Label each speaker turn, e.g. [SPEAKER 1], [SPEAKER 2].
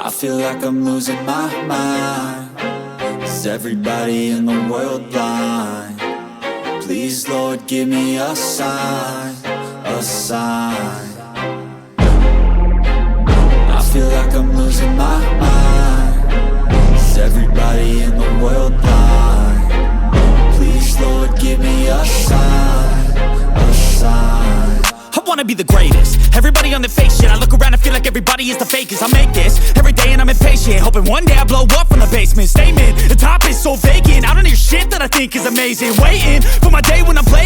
[SPEAKER 1] I feel like I'm losing my mind. Is everybody in the world blind? Please, Lord, give me a sign, a sign. I feel like I'm losing my mind. Is everybody in the world blind? Please, Lord, give me a sign, a sign.
[SPEAKER 2] I wanna be the greatest. Everybody on their fake shit. I look around and feel like everybody is the fakest. I make this every day and I'm impatient, hoping one day I blow up from the basement. Statement, the top is so vacant. I don't hear shit that I think is amazing. Waiting for my day when I'm playing